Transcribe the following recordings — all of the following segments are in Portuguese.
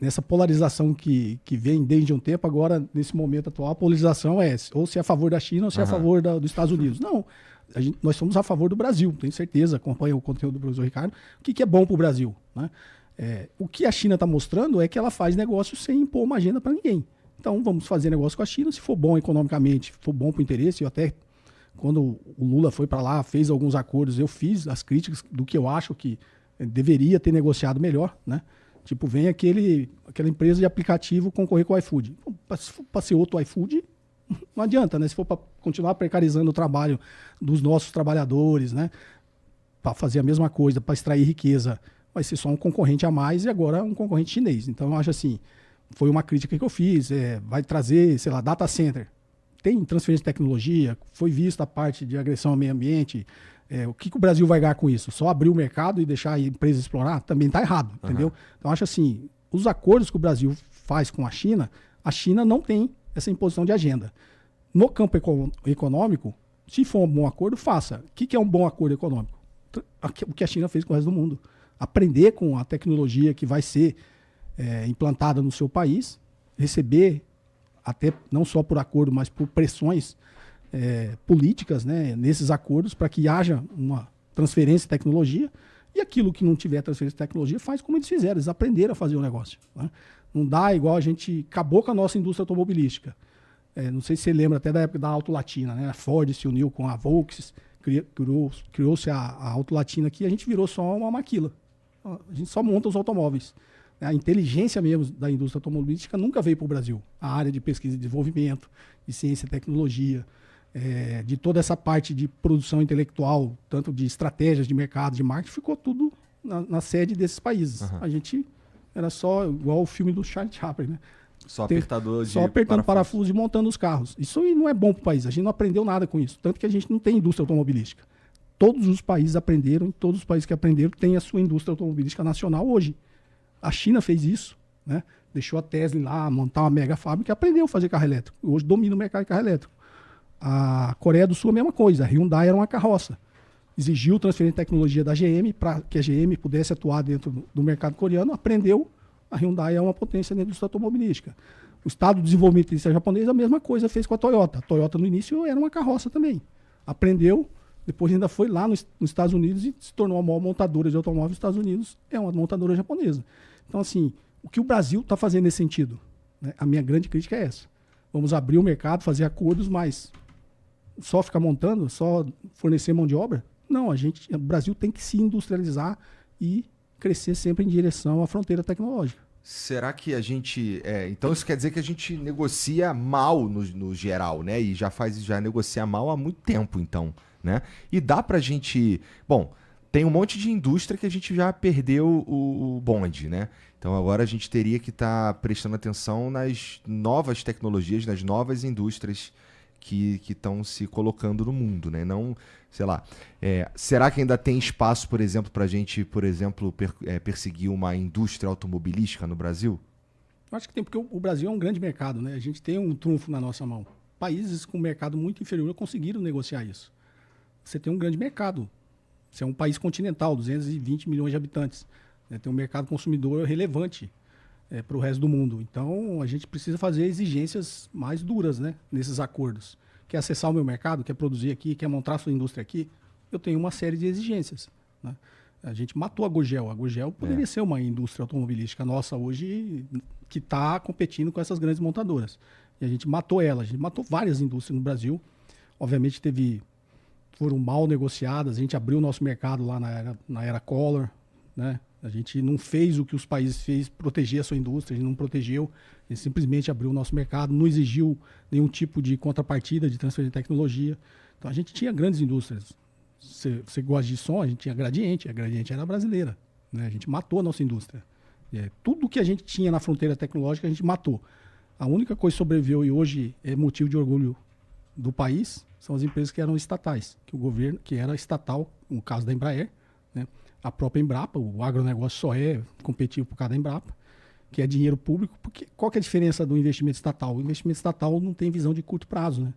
nessa polarização que vem desde um tempo, agora, nesse momento atual, a polarização é ou se é a favor da China ou se é a favor dos Estados Unidos. Não, nós somos a favor do Brasil, tenho certeza, acompanha o conteúdo do professor Ricardo. O que é bom para o Brasil, né? O que a China está mostrando é que ela faz negócio sem impor uma agenda para ninguém. Então, vamos fazer negócio com a China, se for bom economicamente, se for bom para o interesse. Eu até, quando o Lula foi para lá, fez alguns acordos, eu fiz as críticas do que eu acho que deveria ter negociado melhor, né? Tipo, vem aquela empresa de aplicativo concorrer com o iFood. Para ser outro iFood, não adianta, né? Se for para continuar precarizando o trabalho dos nossos trabalhadores, né? Para fazer a mesma coisa, para extrair riqueza, vai ser só um concorrente a mais e agora um concorrente chinês. Então, eu acho assim, foi uma crítica que eu fiz, vai trazer, sei lá, data center. Tem transferência de tecnologia, foi vista a parte de agressão ao meio ambiente. O que o Brasil vai ganhar com isso? Só abrir o mercado e deixar a empresa explorar? Também está errado, entendeu? Então, acho assim, os acordos que o Brasil faz com a China não tem essa imposição de agenda. No campo econômico, se for um bom acordo, faça. O que é um bom acordo econômico? O que a China fez com o resto do mundo. Aprender com a tecnologia que vai ser implantada no seu país, receber, até não só por acordo, mas por pressões políticas, né, nesses acordos, para que haja uma transferência de tecnologia, e aquilo que não tiver transferência de tecnologia faz como eles fizeram, eles aprenderam a fazer o negócio, né? Não dá igual a gente acabou com a nossa indústria automobilística. Não sei se você lembra até da época da Auto Latina, né? A Ford se uniu com a Volkswagen, criou-se a Auto Latina aqui, a gente virou só uma maquila. A gente só monta os automóveis. A inteligência mesmo da indústria automobilística nunca veio para o Brasil. A área de pesquisa e desenvolvimento, de ciência e tecnologia, de toda essa parte de produção intelectual, tanto de estratégias de mercado, de marketing, ficou tudo na sede desses países. A gente era só igual o filme do Charlie Chaplin, né? Só apertando parafuso e montando os carros. Isso não é bom para o país. A gente não aprendeu nada com isso. Tanto que a gente não tem indústria automobilística. Todos os países aprenderam, e todos os países que aprenderam têm a sua indústria automobilística nacional hoje. A China fez isso, né? Deixou a Tesla lá montar uma mega fábrica e aprendeu a fazer carro elétrico. Hoje domina o mercado de carro elétrico. A Coreia do Sul a mesma coisa. A Hyundai era uma carroça. Exigiu transferência de tecnologia da GM para que a GM pudesse atuar dentro do mercado coreano. Aprendeu. A Hyundai é uma potência na indústria automobilística. O Estado de Desenvolvimento japonês a mesma coisa fez com a Toyota. A Toyota no início era uma carroça também. Aprendeu, depois ainda foi lá nos Estados Unidos e se tornou a maior montadora de automóveis dos Estados Unidos. É uma montadora japonesa. Então, assim, o que o Brasil está fazendo nesse sentido? Né? A minha grande crítica é essa. Vamos abrir o mercado, fazer acordos, mas só ficar montando, só fornecer mão de obra? Não, o Brasil tem que se industrializar e crescer sempre em direção à fronteira tecnológica. Será que a gente... então isso quer dizer que a gente negocia mal no geral, né? E já negocia mal há muito tempo, então, né? E dá pra gente... Bom, tem um monte de indústria que a gente já perdeu o bonde, né? Então agora a gente teria que estar prestando atenção nas novas tecnologias, nas novas indústrias que estão se colocando no mundo, né? Não, sei lá, será que ainda tem espaço, por exemplo, para a gente, por exemplo, perseguir uma indústria automobilística no Brasil? Eu acho que tem, porque o Brasil é um grande mercado, né? A gente tem um trunfo na nossa mão. Países com mercado muito inferior conseguiram negociar isso. Você tem um grande mercado. Você é um país continental, 220 milhões de habitantes. Né? Tem um mercado consumidor relevante para o resto do mundo. Então, a gente precisa fazer exigências mais duras, né, nesses acordos. Quer acessar o meu mercado, quer produzir aqui, quer montar a sua indústria aqui? Eu tenho uma série de exigências. Né? A gente matou a Gurgel. A Gurgel poderia ser uma indústria automobilística nossa hoje que está competindo com essas grandes montadoras. E a gente matou ela. A gente matou várias indústrias no Brasil. Obviamente foram mal negociadas. A gente abriu o nosso mercado lá na era Collor, né? A gente não fez o que os países fez, proteger a sua indústria, a gente não protegeu, a gente simplesmente abriu o nosso mercado, não exigiu nenhum tipo de contrapartida de transferência de tecnologia. Então a gente tinha grandes indústrias. Você gosta de som, a gente tinha a Gradiente era brasileira, né? A gente matou a nossa indústria. Tudo que a gente tinha na fronteira tecnológica a gente matou. A única coisa que sobreviveu e hoje é motivo de orgulho do país são as empresas que eram estatais, que o governo, que era estatal, no caso da Embraer, né? A própria Embrapa, o agronegócio só é competitivo por causa da Embrapa, que é dinheiro público, porque qual que é a diferença do investimento estatal? O investimento estatal não tem visão de curto prazo, né?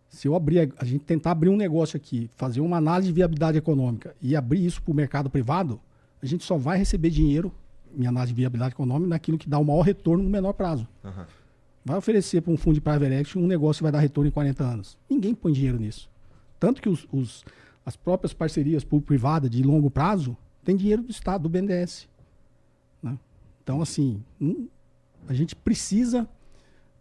Se a gente tentar abrir um negócio aqui, fazer uma análise de viabilidade econômica e abrir isso para o mercado privado, a gente só vai receber dinheiro minha análise de viabilidade econômica, naquilo que dá o maior retorno no menor prazo. Aham. Vai oferecer para um fundo de private equity um negócio que vai dar retorno em 40 anos. Ninguém põe dinheiro nisso. Tanto que as próprias parcerias público-privadas de longo prazo têm dinheiro do Estado, do BNDES. Né? Então, assim, a gente precisa,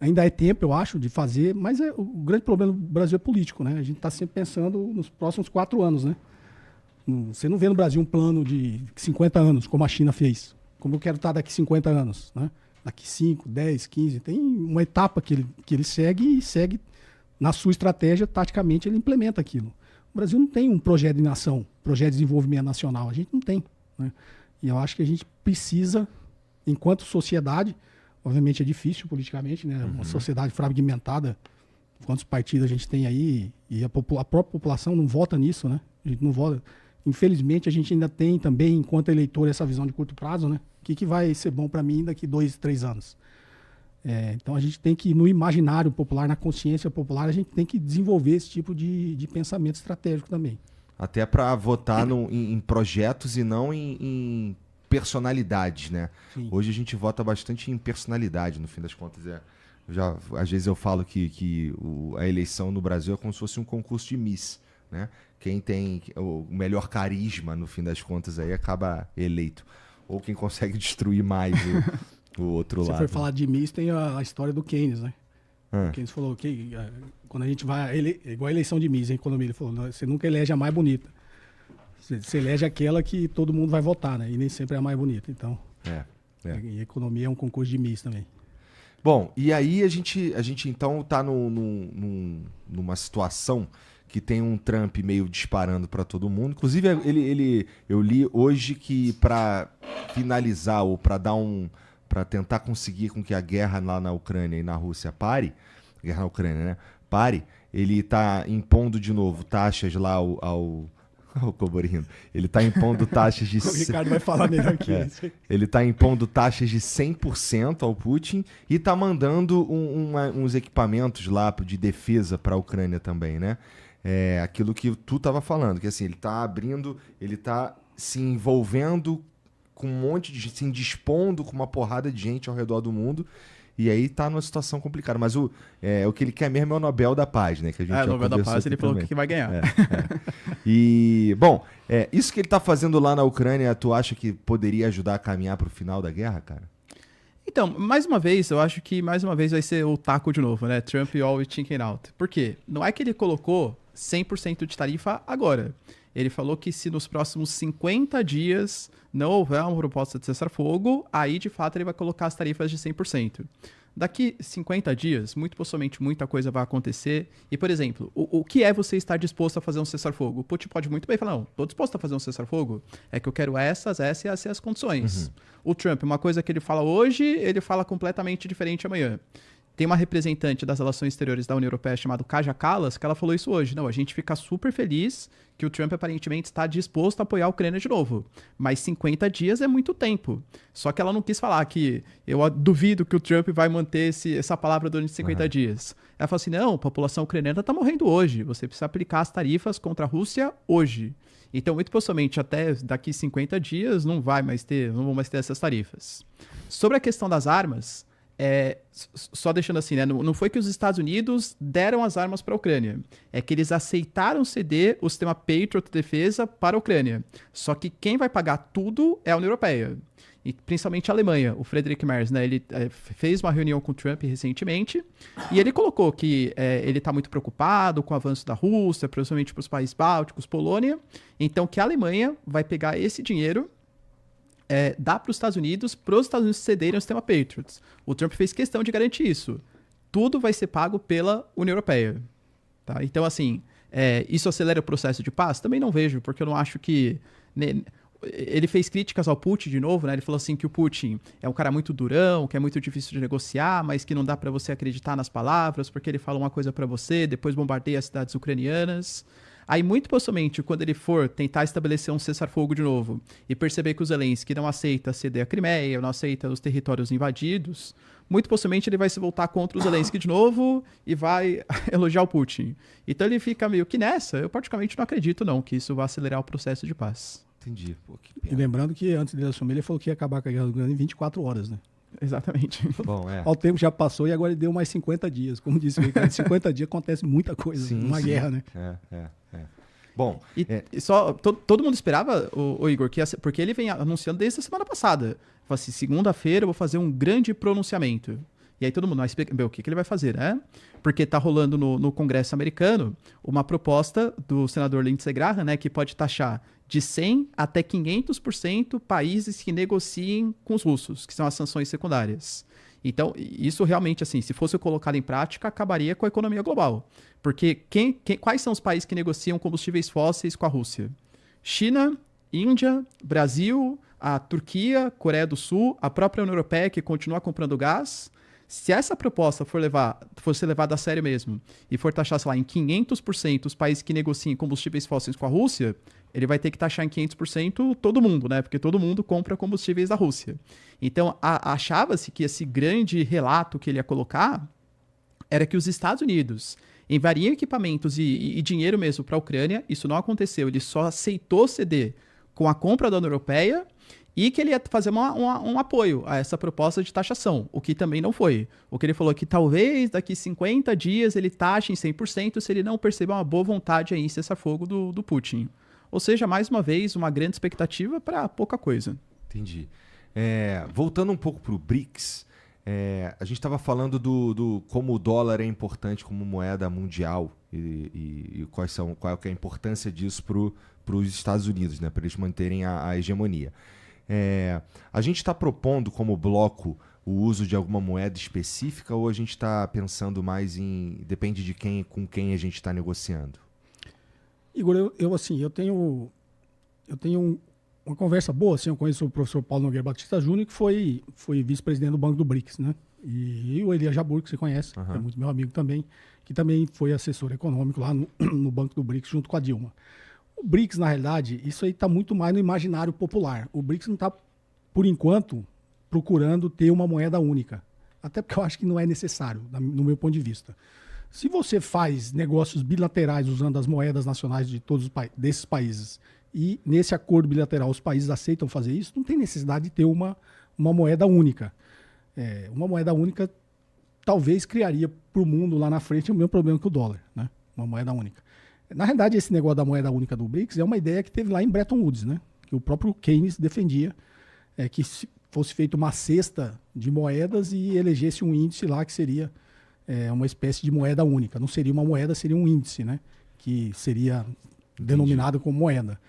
ainda é tempo, eu acho, de fazer, mas o grande problema do Brasil é político, né? A gente está sempre pensando nos próximos 4 anos, né? Você não vê no Brasil um plano de 50 anos, como a China fez. Como eu quero estar daqui 50 anos, né? Daqui 5, 10, 15. Tem uma etapa que ele segue e segue na sua estratégia, taticamente ele implementa aquilo. O Brasil não tem um projeto de nação, projeto de desenvolvimento nacional. A gente não tem. Né? E eu acho que a gente precisa, enquanto sociedade, obviamente é difícil politicamente, né? Uma sociedade fragmentada, quantos partidos a gente tem aí, e a própria população não vota nisso, né? A gente não vota. Infelizmente, a gente ainda tem também, enquanto eleitor, essa visão de curto prazo, né? O que vai ser bom para mim daqui 2, 3 anos? Então, a gente tem que, no imaginário popular, na consciência popular, a gente tem que desenvolver esse tipo de pensamento estratégico também. Até para votar em projetos e não em personalidades, né? Sim. Hoje a gente vota bastante em personalidade, no fim das contas. Às vezes eu falo que a eleição no Brasil é como se fosse um concurso de Miss, né? Quem tem o melhor carisma, no fim das contas, aí acaba eleito. Ou quem consegue destruir mais o outro lado. Se for falar de Miss, tem a história do Keynes, né? Ah. O Keynes falou que quando a gente vai... igual a eleição de Miss, em economia, ele falou, você nunca elege a mais bonita. Você elege aquela que todo mundo vai votar, né? E nem sempre é a mais bonita. Então, E economia é um concurso de Miss também. Bom, e aí a gente então está numa situação que tem um Trump meio disparando para todo mundo. Inclusive, eu li hoje que para finalizar ou para tentar conseguir com que a guerra lá na Ucrânia e na Rússia pare, a guerra na Ucrânia, né? Pare, ele está impondo de novo taxas lá ao Coborino. Ele está impondo taxas de... O Ricardo vai falar melhor que isso. Ele está impondo taxas de 100% ao Putin e está mandando uns equipamentos lá de defesa para a Ucrânia também, né? Aquilo que tu estava falando, que assim, ele está se envolvendo com um monte de... se indispondo com uma porrada de gente ao redor do mundo. E aí tá numa situação complicada. Mas o que ele quer mesmo é o Nobel da Paz, né? Que a gente o Nobel da Paz, ele falou que vai ganhar. E, bom, isso que ele tá fazendo lá na Ucrânia, tu acha que poderia ajudar a caminhar pro final da guerra, cara? Então, mais uma vez, eu acho que mais uma vez vai ser o taco de novo, né? Trump always chicken out. Por quê? Não é que ele colocou 100% de tarifa agora. Ele falou que se nos próximos 50 dias não houver uma proposta de cessar-fogo, aí de fato ele vai colocar as tarifas de 100%. Daqui 50 dias, muito possivelmente muita coisa vai acontecer. E, por exemplo, o que é você estar disposto a fazer um cessar-fogo? O Putin pode muito bem falar, não, estou disposto a fazer um cessar-fogo, é que eu quero essas e as condições. O Trump, uma coisa que ele fala hoje, ele fala completamente diferente amanhã. Tem uma representante das relações exteriores da União Europeia chamada Kaja Kallas, que ela falou isso hoje. Não, a gente fica super feliz que o Trump aparentemente está disposto a apoiar a Ucrânia de novo. Mas 50 dias é muito tempo. Só que ela não quis falar que eu duvido que o Trump vai manter essa palavra durante 50 dias. Ela falou assim, não, a população ucraniana está morrendo hoje. Você precisa aplicar as tarifas contra a Rússia hoje. Então, muito possivelmente, até daqui 50 dias não vão mais ter essas tarifas. Sobre a questão das armas... só deixando assim, né? Não foi que os Estados Unidos deram as armas para a Ucrânia. É que eles aceitaram ceder o sistema Patriot de defesa para a Ucrânia. Só que quem vai pagar tudo é a União Europeia. E principalmente a Alemanha. O Friedrich Merz, né? Ele fez uma reunião com o Trump recentemente e ele colocou que ele está muito preocupado com o avanço da Rússia, principalmente para os países bálticos, Polônia. Então que a Alemanha vai pegar esse dinheiro dá para os Estados Unidos cederem o sistema Patriot. O Trump fez questão de garantir isso. Tudo vai ser pago pela União Europeia. Tá? Então, assim, isso acelera o processo de paz? Também não vejo, porque eu não acho que... Ele fez críticas ao Putin de novo, né? Ele falou assim que o Putin é um cara muito durão, que é muito difícil de negociar, mas que não dá para você acreditar nas palavras, porque ele fala uma coisa para você, depois bombardeia as cidades ucranianas. Aí, muito possivelmente, quando ele for tentar estabelecer um cessar-fogo de novo e perceber que o Zelensky não aceita ceder a Crimeia, não aceita os territórios invadidos, muito possivelmente ele vai se voltar contra o Zelensky de novo e vai elogiar o Putin. Então ele fica meio que nessa. Eu particularmente não acredito, não, que isso vai acelerar o processo de paz. Entendi. Pô, que E pena. lembrando que antes dele assumir, ele falou que ia acabar com a guerra do Ucrânia em 24 horas, né? Exatamente. Bom, é. O tempo já passou e agora ele deu mais 50 dias. Como disse o Ricardo, em 50 dias acontece muita coisa Sim, numa sim. guerra, né? É. Bom, E só, todo mundo esperava, o Igor, porque ele vem anunciando desde a semana passada. Falou assim, segunda-feira eu vou fazer um grande pronunciamento. E aí todo mundo, o que ele vai fazer, né? Porque tá rolando no Congresso americano uma proposta do senador Lindsey Graham, né, que pode taxar de 100% até 500% países que negociem com os russos, que são as sanções secundárias. Então, isso realmente, assim, se fosse colocado em prática, acabaria com a economia global. Porque quais são os países que negociam combustíveis fósseis com a Rússia? China, Índia, Brasil, a Turquia, Coreia do Sul, a própria União Europeia, que continua comprando gás. Se essa proposta for ser levada a sério mesmo e for taxar, sei lá, em 500% os países que negociem combustíveis fósseis com a Rússia, ele vai ter que taxar em 500% todo mundo, né? Porque todo mundo compra combustíveis da Rússia. Então, achava-se que esse grande relato que ele ia colocar era que os Estados Unidos enviariam equipamentos e dinheiro mesmo para a Ucrânia. Isso não aconteceu. Ele só aceitou ceder com a compra da União Europeia e que ele ia fazer um apoio a essa proposta de taxação, o que também não foi. O que ele falou é que talvez daqui 50 dias ele taxe em 100% se ele não perceber uma boa vontade aí em cessar-fogo do Putin. Ou seja, mais uma vez, uma grande expectativa para pouca coisa. entendi. Voltando um pouco para o BRICS, a gente estava falando do como o dólar é importante como moeda mundial e qual é a importância disso para os Estados Unidos, né, para eles manterem a hegemonia. A gente está propondo como bloco o uso de alguma moeda específica ou a gente está pensando mais depende de com quem a gente está negociando? Igor, eu tenho uma conversa boa, assim, eu conheço o professor Paulo Nogueira Batista Júnior, que foi vice-presidente do Banco do BRICS, né? E o Elias Jabbour, que você conhece, que é muito meu amigo também, que também foi assessor econômico lá no Banco do BRICS, junto com a Dilma. O BRICS, na realidade, isso aí está muito mais no imaginário popular. O BRICS não está, por enquanto, procurando ter uma moeda única. Até porque eu acho que não é necessário, no meu ponto de vista. Se você faz negócios bilaterais usando as moedas nacionais de todos desses países e nesse acordo bilateral os países aceitam fazer isso, não tem necessidade de ter uma moeda única. Uma moeda única talvez criaria para o mundo lá na frente o mesmo problema que o dólar, né? Uma moeda única. Na realidade, esse negócio da moeda única do BRICS é uma ideia que teve lá em Bretton Woods, né? Que o próprio Keynes defendia que fosse feita uma cesta de moedas e elegesse um índice lá que seria uma espécie de moeda única. Não seria uma moeda, seria um índice, né? Que seria denominado como moeda.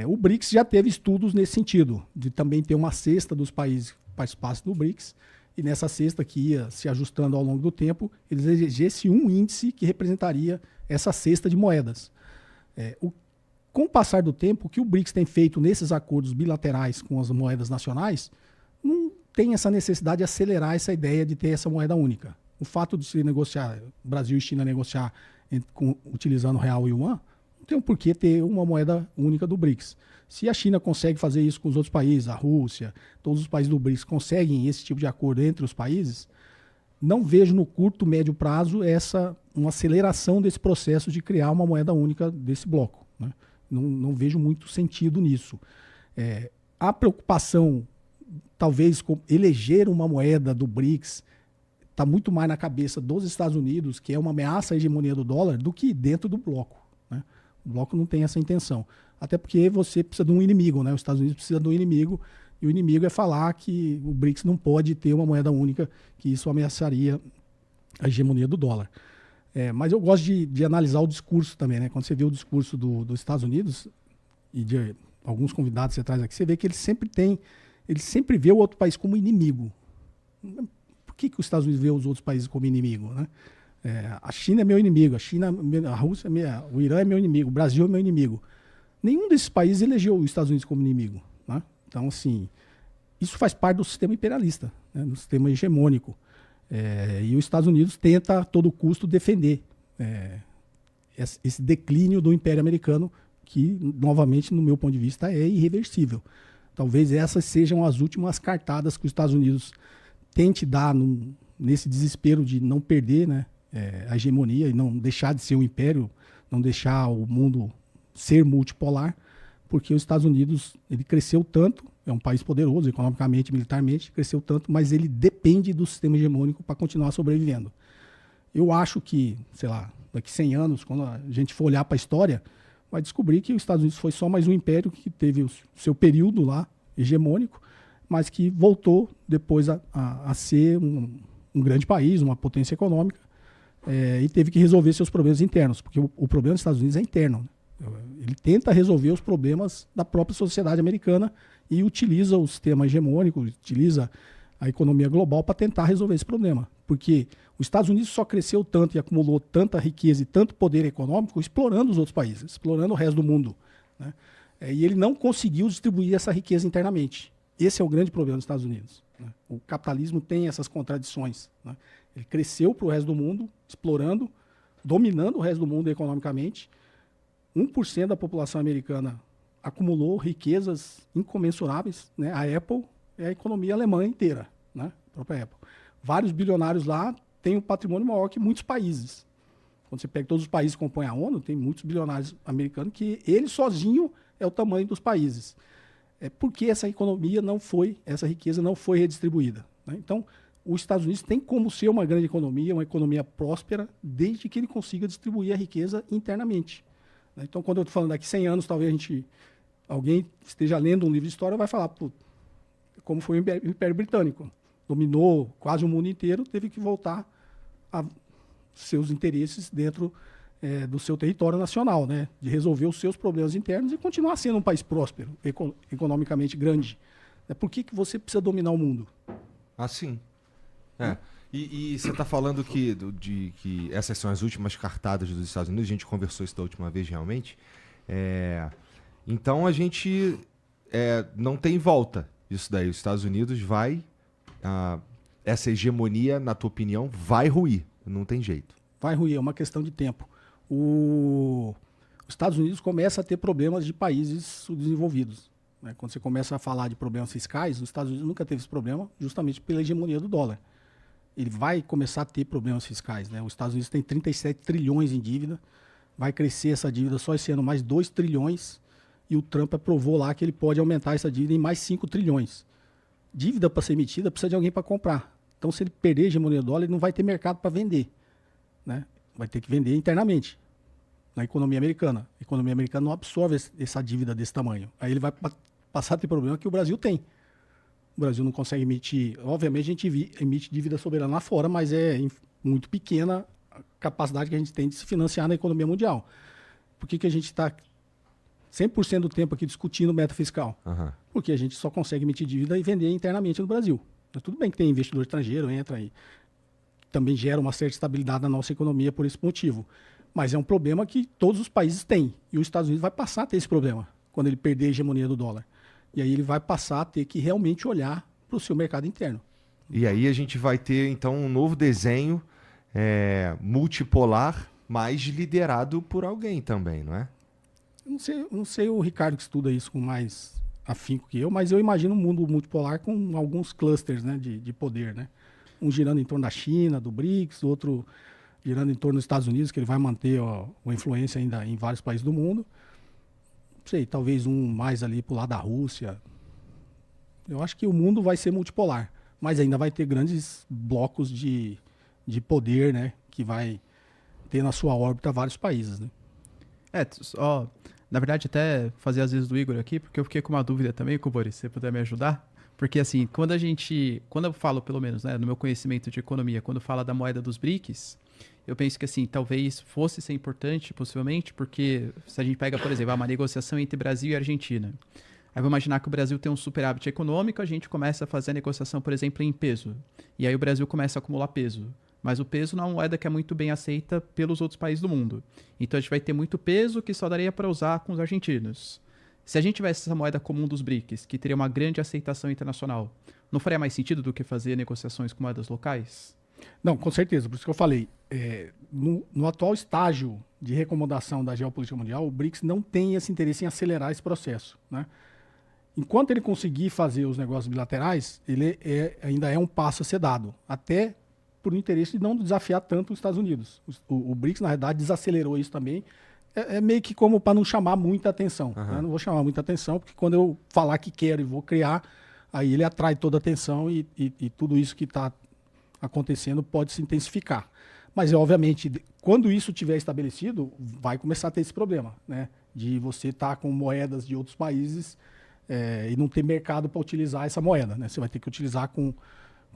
O BRICS já teve estudos nesse sentido, de também ter uma cesta dos países que participassem do BRICS, e nessa cesta que ia se ajustando ao longo do tempo, eles elegessem um índice que representaria essa cesta de moedas. Com o passar do tempo, o que o BRICS tem feito nesses acordos bilaterais com as moedas nacionais, não tem essa necessidade de acelerar essa ideia de ter essa moeda única. O fato de se negociar, Brasil e China negociar utilizando real e yuan, não tem um porquê ter uma moeda única do BRICS. Se a China consegue fazer isso com os outros países, a Rússia, todos os países do BRICS conseguem esse tipo de acordo entre os países, não vejo no curto, médio prazo uma aceleração desse processo de criar uma moeda única desse bloco, né? Não vejo muito sentido nisso. A preocupação, talvez, com eleger uma moeda do BRICS está muito mais na cabeça dos Estados Unidos, que é uma ameaça à hegemonia do dólar, do que dentro do bloco, né? O bloco não tem essa intenção. Até porque você precisa de um inimigo, né? Os Estados Unidos precisam de um inimigo, e o inimigo é falar que o BRICS não pode ter uma moeda única, que isso ameaçaria a hegemonia do dólar. Mas eu gosto de analisar o discurso também, né? Quando você vê o discurso dos Estados Unidos e de alguns convidados que você traz aqui, você vê que ele sempre vê o outro país como inimigo. Por que os Estados Unidos vê os outros países como inimigo, né? A China é meu inimigo, a Rússia, o Irã é meu inimigo, o Brasil é meu inimigo. Nenhum desses países elegeu os Estados Unidos como inimigo, né? Então, assim, isso faz parte do sistema imperialista, né? Do sistema hegemônico. E os Estados Unidos tenta a todo custo defender esse declínio do Império Americano, que, novamente, no meu ponto de vista, é irreversível. Talvez essas sejam as últimas cartadas que os Estados Unidos tente dar nesse desespero de não perder, né, a hegemonia e não deixar de ser um império, não deixar o mundo ser multipolar, porque os Estados Unidos, ele cresceu tanto, é um país poderoso economicamente, militarmente, cresceu tanto, mas ele depende do sistema hegemônico para continuar sobrevivendo. Eu acho que, sei lá, daqui 100 anos, quando a gente for olhar para a história, vai descobrir que os Estados Unidos foi só mais um império que teve o seu período lá hegemônico, mas que voltou depois a ser um grande país, uma potência econômica, e teve que resolver seus problemas internos, porque o problema dos Estados Unidos é interno, né? Ele tenta resolver os problemas da própria sociedade americana e utiliza o sistema hegemônico, utiliza a economia global para tentar resolver esse problema. Porque os Estados Unidos só cresceu tanto e acumulou tanta riqueza e tanto poder econômico explorando os outros países, explorando o resto do mundo, né? E ele não conseguiu distribuir essa riqueza internamente. Esse é o grande problema dos Estados Unidos, né? O capitalismo tem essas contradições, né? Ele cresceu para o resto do mundo, explorando, dominando o resto do mundo economicamente. 1% da população americana acumulou riquezas incomensuráveis, né? A Apple é a economia alemã inteira, né? A própria Apple. Vários bilionários lá têm um patrimônio maior que muitos países. Quando você pega todos os países que compõem a ONU, tem muitos bilionários americanos que ele sozinho é o tamanho dos países. É porque essa economia não foi, essa riqueza não foi redistribuída, né? Então, os Estados Unidos tem como ser uma grande economia, uma economia próspera, desde que ele consiga distribuir a riqueza internamente. Então, quando eu estou falando daqui 100 anos, talvez alguém esteja lendo um livro de história e vai falar, pô, como foi o Império Britânico. Dominou quase o mundo inteiro, teve que voltar a seus interesses dentro do seu território nacional, né? De resolver os seus problemas internos e continuar sendo um país próspero, economicamente grande. Por que você precisa dominar o mundo? Assim. E você está falando que essas são as últimas cartadas dos Estados Unidos, a gente conversou isso da última vez realmente. Então a gente não tem volta disso daí. Os Estados Unidos essa hegemonia, na tua opinião, vai ruir. Não tem jeito. Vai ruir, é uma questão de tempo. Os Estados Unidos começa a ter problemas de países subdesenvolvidos, né? Quando você começa a falar de problemas fiscais, os Estados Unidos nunca teve esse problema, justamente pela hegemonia do dólar. Ele vai começar a ter problemas fiscais, né? Os Estados Unidos tem 37 trilhões em dívida, vai crescer essa dívida só esse ano mais 2 trilhões, e o Trump aprovou lá que ele pode aumentar essa dívida em mais 5 trilhões. Dívida para ser emitida precisa de alguém para comprar. Então, se ele perder a hegemonia do dólar, ele não vai ter mercado para vender, né? Vai ter que vender internamente, na economia americana. A economia americana não absorve essa dívida desse tamanho. Aí ele vai passar a ter problema que o Brasil tem. O Brasil não consegue emitir... Obviamente, a gente emite dívida soberana lá fora, mas é muito pequena a capacidade que a gente tem de se financiar na economia mundial. Por que a gente está 100% do tempo aqui discutindo meta fiscal? Uhum. Porque a gente só consegue emitir dívida e vender internamente no Brasil. Mas tudo bem que tem investidor estrangeiro, entra aí. Também gera uma certa estabilidade na nossa economia por esse motivo. Mas é um problema que todos os países têm. E os Estados Unidos vai passar a ter esse problema quando ele perder a hegemonia do dólar. E aí ele vai passar a ter que realmente olhar para o seu mercado interno. E aí a gente vai ter, então, um novo desenho multipolar, mas liderado por alguém também, não é? Eu não sei o Ricardo que estuda isso com mais afinco que eu, mas eu imagino um mundo multipolar com alguns clusters, né, de poder, né? Um girando em torno da China, do BRICS, outro girando em torno dos Estados Unidos, que ele vai manter uma influência ainda em vários países do mundo. Não sei, talvez um mais ali pro lado da Rússia. Eu acho que o mundo vai ser multipolar, mas ainda vai ter grandes blocos de poder, né, que vai ter na sua órbita vários países, né? Na verdade, até fazer as vezes do Igor aqui, porque eu fiquei com uma dúvida também, Boris, se você puder me ajudar. Porque assim, quando eu falo, pelo menos, né, no meu conhecimento de economia, quando fala da moeda dos BRICS, eu penso que assim, talvez fosse ser importante, possivelmente, porque se a gente pega, por exemplo, uma negociação entre Brasil e Argentina, aí vamos imaginar que o Brasil tem um superávit econômico, a gente começa a fazer a negociação, por exemplo, em peso. E aí o Brasil começa a acumular peso. Mas o peso não é uma moeda que é muito bem aceita pelos outros países do mundo. Então a gente vai ter muito peso que só daria para usar com os argentinos. Se a gente tivesse essa moeda comum dos BRICS, que teria uma grande aceitação internacional, não faria mais sentido do que fazer negociações com moedas locais? Não, com certeza. Por isso que eu falei, no atual estágio de recomodação da geopolítica mundial, o BRICS não tem esse interesse em acelerar esse processo, né? Enquanto ele conseguir fazer os negócios bilaterais, ele ainda é um passo a ser dado, até por interesse de não desafiar tanto os Estados Unidos. O BRICS, na verdade, desacelerou isso também, É meio que como para não chamar muita atenção. Né? Não vou chamar muita atenção, porque quando eu falar que quero e vou criar, aí ele atrai toda a atenção e tudo isso que está acontecendo pode se intensificar. Mas, obviamente, quando isso estiver estabelecido, vai começar a ter esse problema, né? De você estar com moedas de outros países e não ter mercado para utilizar essa moeda, né? Você vai ter que utilizar com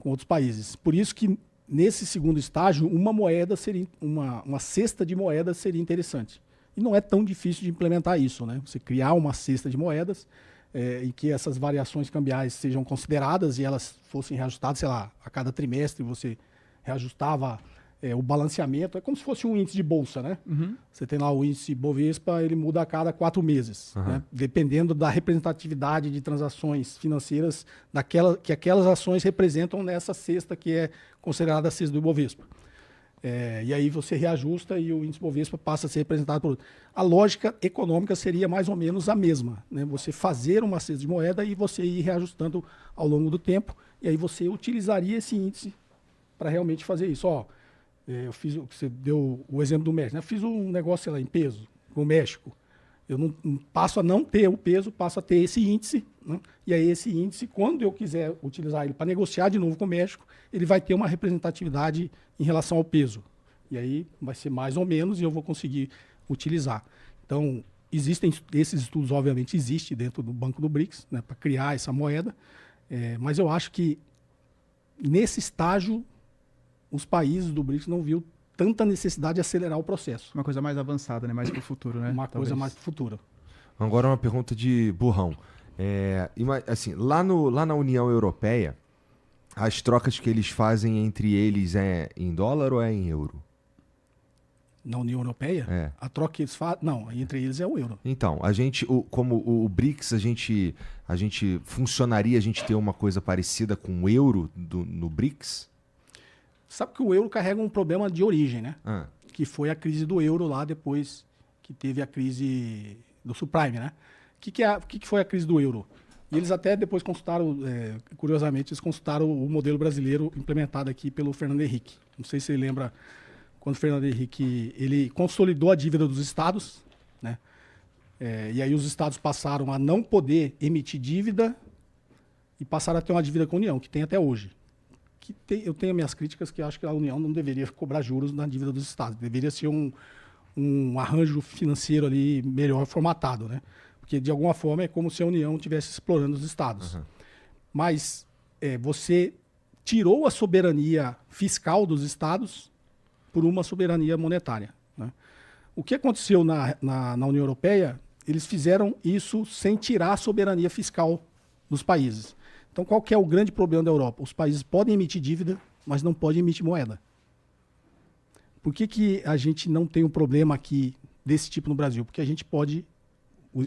outros países. Por isso que, nesse segundo estágio, uma moeda seria uma cesta de moedas seria interessante. E não é tão difícil de implementar isso, né? Você criar uma cesta de moedas em que essas variações cambiais sejam consideradas e elas fossem reajustadas, sei lá, a cada trimestre você reajustava o balanceamento. É como se fosse um índice de bolsa, né? Você tem lá o índice Bovespa, ele muda a cada 4 meses, né? Dependendo da representatividade de transações financeiras que aquelas ações representam nessa cesta que é considerada a cesta do Bovespa. E aí você reajusta e o índice Bovespa passa a ser representado por outro. A lógica econômica seria mais ou menos a mesma, né? Você fazer uma cesta de moeda e você ir reajustando ao longo do tempo, e aí você utilizaria esse índice para realmente fazer isso. Você deu o exemplo do México, né? Eu fiz um negócio, sei lá, em peso, com o México. Eu não passo a não ter o peso, passo a ter esse índice, né? E aí esse índice, quando eu quiser utilizar ele para negociar de novo com o México, ele vai ter uma representatividade em relação ao peso. E aí vai ser mais ou menos e eu vou conseguir utilizar. Então, existem esses estudos, obviamente, existem dentro do Banco do BRICS, né, para criar essa moeda, mas eu acho que nesse estágio os países do BRICS não viu tanta necessidade de acelerar o processo. Uma coisa mais avançada, né? Mais para o futuro, né? Coisa mais para o futuro. Agora uma pergunta de burrão. Assim, lá na União Europeia, as trocas que eles fazem entre eles é em dólar ou é em euro? Na União Europeia? A troca que eles fazem... Não, entre eles é o euro. Então, como o BRICS, a gente funcionaria, a gente ter uma coisa parecida com o euro no BRICS? Sabe que o euro carrega um problema de origem, né? Que foi a crise do euro lá depois que teve a crise do subprime, né? O que foi a crise do euro? E eles até depois consultaram, curiosamente, eles consultaram o modelo brasileiro implementado aqui pelo Fernando Henrique. Não sei se você lembra quando o Fernando Henrique ele consolidou a dívida dos estados, né? E aí os estados passaram a não poder emitir dívida e passaram a ter uma dívida com a União, que tem até hoje. Eu tenho minhas críticas que eu acho que a União não deveria cobrar juros na dívida dos estados. Deveria ser um arranjo financeiro ali melhor formatado, né? Porque, de alguma forma, é como se a União estivesse explorando os estados. Mas você tirou a soberania fiscal dos estados por uma soberania monetária, né? O que aconteceu na União Europeia, eles fizeram isso sem tirar a soberania fiscal dos países. Então, qual que é o grande problema da Europa? Os países podem emitir dívida, mas não podem emitir moeda. Por que a gente não tem um problema aqui desse tipo no Brasil? Porque a gente pode,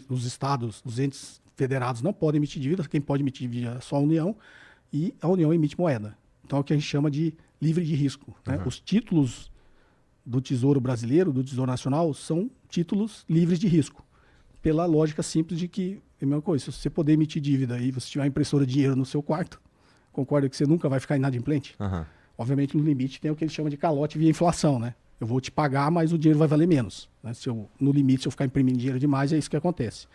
os estados, os entes federados não podem emitir dívida, quem pode emitir dívida é só a União, e a União emite moeda. Então, é o que a gente chama de livre de risco, né? Os títulos do Tesouro Brasileiro, do Tesouro Nacional, são títulos livres de risco, pela lógica simples de que é a mesma coisa. Se você poder emitir dívida e você tiver uma impressora de dinheiro no seu quarto, concorda que você nunca vai ficar inadimplente? Obviamente, no limite, tem o que eles chamam de calote via inflação, né? Eu vou te pagar, mas o dinheiro vai valer menos, né? No limite, se eu ficar imprimindo dinheiro demais, é isso que acontece.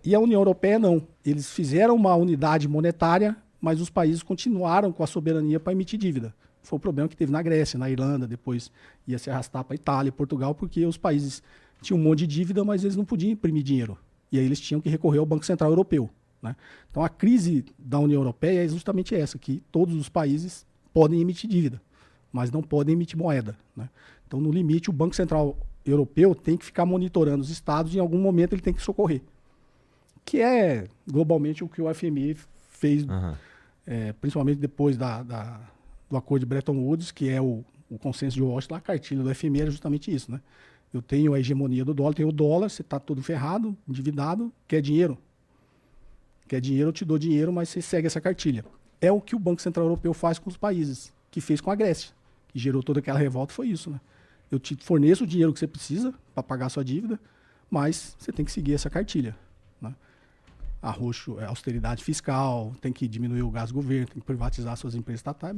E a União Europeia, não. Eles fizeram uma unidade monetária, mas os países continuaram com a soberania para emitir dívida. Foi o problema que teve na Grécia, na Irlanda, depois ia se arrastar para a Itália, Portugal, porque os países tinham um monte de dívida, mas eles não podiam imprimir dinheiro. E aí eles tinham que recorrer ao Banco Central Europeu, né? Então a crise da União Europeia é justamente essa, que todos os países podem emitir dívida, mas não podem emitir moeda, né? Então, no limite, o Banco Central Europeu tem que ficar monitorando os estados e em algum momento ele tem que socorrer. Que é, globalmente, o que o FMI fez, principalmente depois do acordo de Bretton Woods, que é o consenso de Washington. A cartilha do FMI era justamente isso, né? Eu tenho a hegemonia do dólar, tenho o dólar, você está todo ferrado, endividado, quer dinheiro? Quer dinheiro, eu te dou dinheiro, mas você segue essa cartilha. É o que o Banco Central Europeu faz com os países, que fez com a Grécia, que gerou toda aquela revolta, foi isso, né? Eu te forneço o dinheiro que você precisa para pagar a sua dívida, mas você tem que seguir essa cartilha, né? Austeridade fiscal, tem que diminuir o gasto do governo, tem que privatizar suas empresas estatais,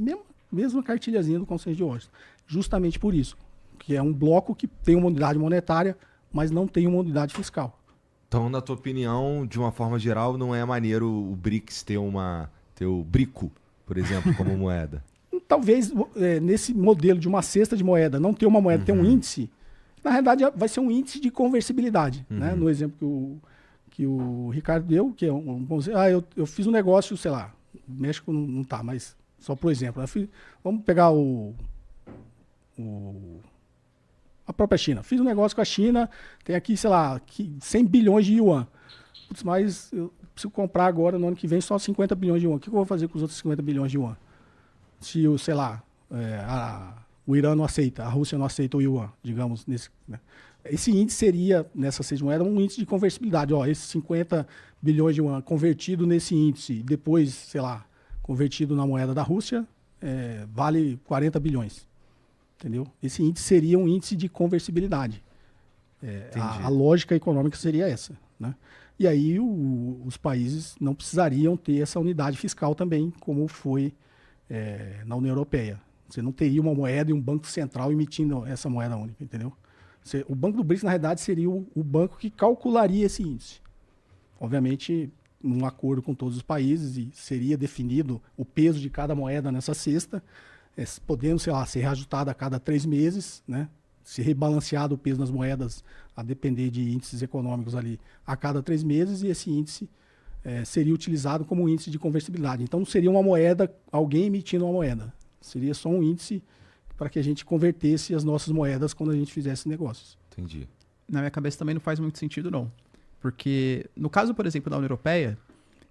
mesma cartilhazinha do Conselho de Washington. Justamente por isso, que é um bloco que tem uma unidade monetária, mas não tem uma unidade fiscal. Então, na tua opinião, de uma forma geral, não é maneiro o BRICS ter o BRICO, por exemplo, como moeda? Talvez nesse modelo de uma cesta de moeda, não ter uma moeda, ter um índice, na realidade vai ser um índice de conversibilidade. Né? No exemplo que o Ricardo deu, que é eu fiz um negócio, sei lá, México não tá, mas só por exemplo. Vamos pegar a própria China. Fiz um negócio com a China, tem aqui, sei lá, 100 bilhões de yuan. Putz, mas eu preciso comprar agora, no ano que vem, só 50 bilhões de yuan. O que eu vou fazer com os outros 50 bilhões de yuan? Se, sei lá, o Irã não aceita, a Rússia não aceita o yuan, digamos. Né? Esse índice seria, nessa cesta de moeda, um índice de conversibilidade. Esses 50 bilhões de yuan convertido nesse índice, depois, sei lá, convertido na moeda da Rússia, vale 40 bilhões. Entendeu? Esse índice seria um índice de conversibilidade. A lógica econômica seria essa. Né? E aí os países não precisariam ter essa unidade fiscal também, como foi na União Europeia. Você não teria uma moeda e um banco central emitindo essa moeda única, entendeu? O Banco do BRICS, na realidade, seria o banco que calcularia esse índice. Obviamente, num acordo com todos os países, e seria definido o peso de cada moeda nessa cesta, podendo, sei lá, ser reajustado a cada 3 meses, né? Se rebalanceado o peso das moedas a depender de índices econômicos ali a cada 3 meses, e esse índice seria utilizado como um índice de conversibilidade. Então, não seria uma moeda, alguém emitindo uma moeda. Seria só um índice para que a gente convertesse as nossas moedas quando a gente fizesse negócios. Entendi. Na minha cabeça também não faz muito sentido, não. Porque, no caso, por exemplo, da União Europeia,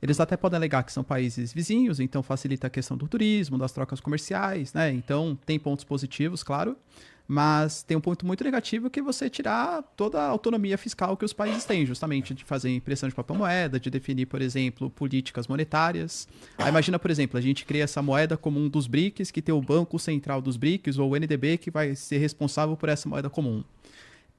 eles até podem alegar que são países vizinhos, então facilita a questão do turismo, das trocas comerciais, né? Então, tem pontos positivos, claro, mas tem um ponto muito negativo que é você tirar toda a autonomia fiscal que os países têm, justamente de fazer impressão de papel moeda, de definir, por exemplo, políticas monetárias. Aí imagina, por exemplo, a gente cria essa moeda como um dos BRICS, que tem o Banco Central dos BRICS, ou o NDB, que vai ser responsável por essa moeda comum.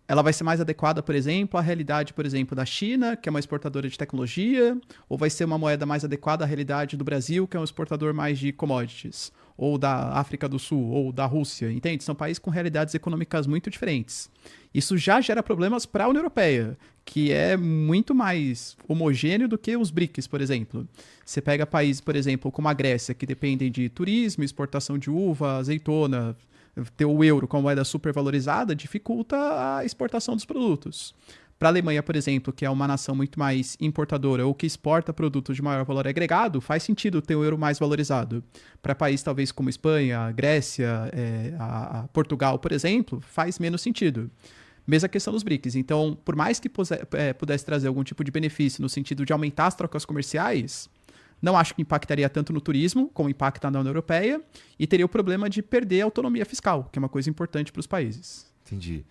Ela vai ser mais adequada, por exemplo, à realidade, por exemplo, da China, que é uma exportadora de tecnologia, ou vai ser uma moeda mais adequada à realidade do Brasil, que é um exportador mais de commodities, ou da África do Sul, ou da Rússia, entende? São países com realidades econômicas muito diferentes. Isso já gera problemas para a União Europeia, que é muito mais homogêneo do que os BRICS, por exemplo. Você pega países, por exemplo, como a Grécia, que dependem de turismo, exportação de uva, azeitona. Ter o euro com a moeda supervalorizada dificulta a exportação dos produtos. Para a Alemanha, por exemplo, que é uma nação muito mais importadora ou que exporta produtos de maior valor agregado, faz sentido ter o euro mais valorizado. Para países talvez como Espanha, Grécia, a Portugal, por exemplo, faz menos sentido. Mesma questão dos BRICS. Então, por mais que pudesse trazer algum tipo de benefício no sentido de aumentar as trocas comerciais, não acho que impactaria tanto no turismo, como impacta na União Europeia, e teria o problema de perder a autonomia fiscal, que é uma coisa importante para os países. Entendi.